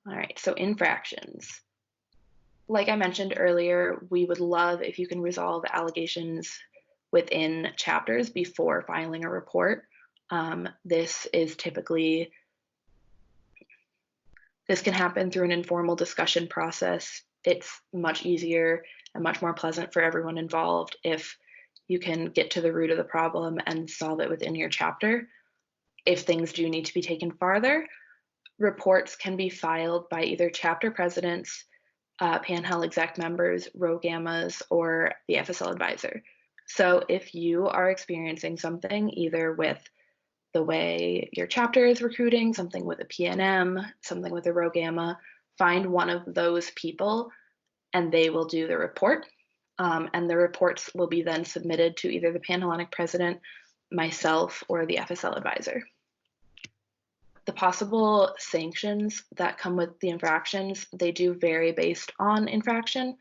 All right, so infractions. Like I mentioned earlier, we would love if you can resolve allegations within chapters before filing a report. This is typically This can happen through an informal discussion process. It's much easier and much more pleasant for everyone involved if you can get to the root of the problem and solve it within your chapter. If things do need to be taken farther, reports can be filed by either chapter presidents, Panhandle exec members, Rho Gammas, or the FSL advisor. So if you are experiencing something either with the way your chapter is recruiting, something with a PNM, something with a Rho Gamma, find one of those people and they will do the report. And the reports will be then submitted to either the Panhellenic president, myself, or the FSL advisor. The possible sanctions that come with the infractions, they do vary based on infraction.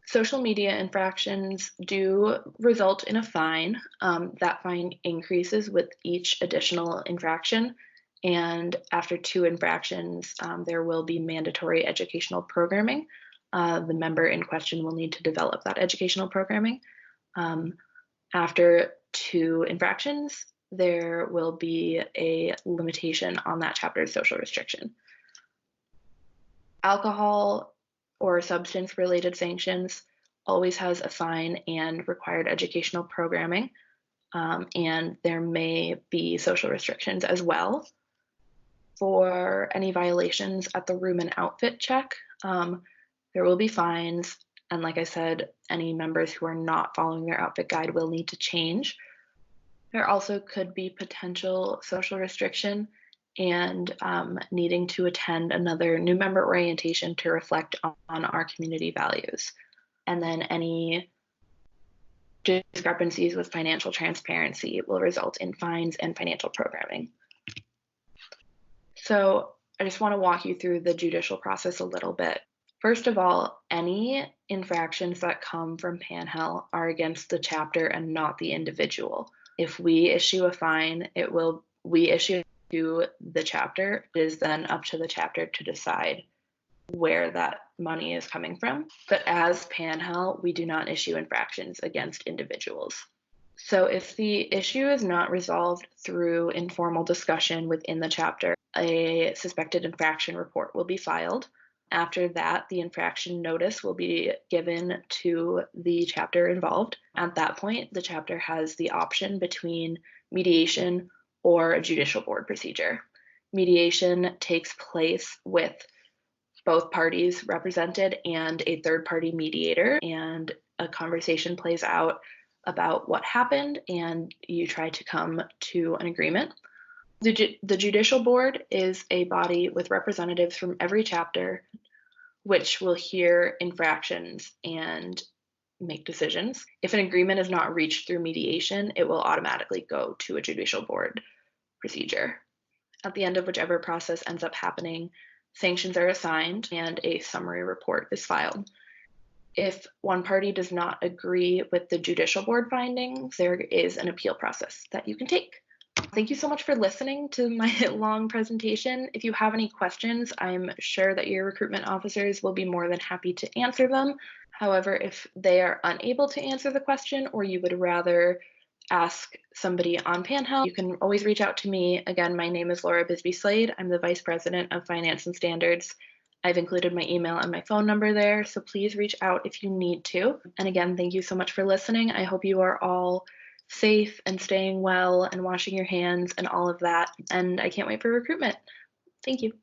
Social media infractions do result in a fine. That fine increases with each additional infraction. And after 2 infractions, there will be mandatory educational programming. The member in question will need to develop that educational programming. After 2 infractions, there will be a limitation on that chapter's social restriction. Alcohol or substance-related sanctions always has a fine and required educational programming, and there may be social restrictions as well. For any violations at the room and outfit check, there will be fines, and like I said, any members who are not following their outfit guide will need to change. There also could be potential social restriction and needing to attend another new member orientation to reflect on our community values. And then any discrepancies with financial transparency will result in fines and financial programming. So I just want to walk you through the judicial process a little bit. First of all, any infractions that come from Panhandle are against the chapter and not the individual. If we issue a fine, we issue to the chapter. It is then up to the chapter to decide where that money is coming from. But as Panhandle, we do not issue infractions against individuals. So if the issue is not resolved through informal discussion within the chapter, a suspected infraction report will be filed. After that, the infraction notice will be given to the chapter involved. At that point, the chapter has the option between mediation or a judicial board procedure. Mediation takes place with both parties represented and a third-party mediator, and a conversation plays out about what happened, and you try to come to an agreement. The judicial board is a body with representatives from every chapter, which will hear infractions and make decisions. If an agreement is not reached through mediation, it will automatically go to a judicial board procedure. At the end of whichever process ends up happening, sanctions are assigned and a summary report is filed. If one party does not agree with the judicial board findings, there is an appeal process that you can take. Thank you so much for listening to my long presentation. If you have any questions, I'm sure that your recruitment officers will be more than happy to answer them. However, if they are unable to answer the question or you would rather ask somebody on Panhandle, you can always reach out to me. Again, my name is Laura Bisbee-Slade. I'm the Vice President of Finance and Standards. I've included my email and my phone number there, so please reach out if you need to. And again, thank you so much for listening. I hope you are all safe and staying well and washing your hands and all of that. And I can't wait for recruitment. Thank you.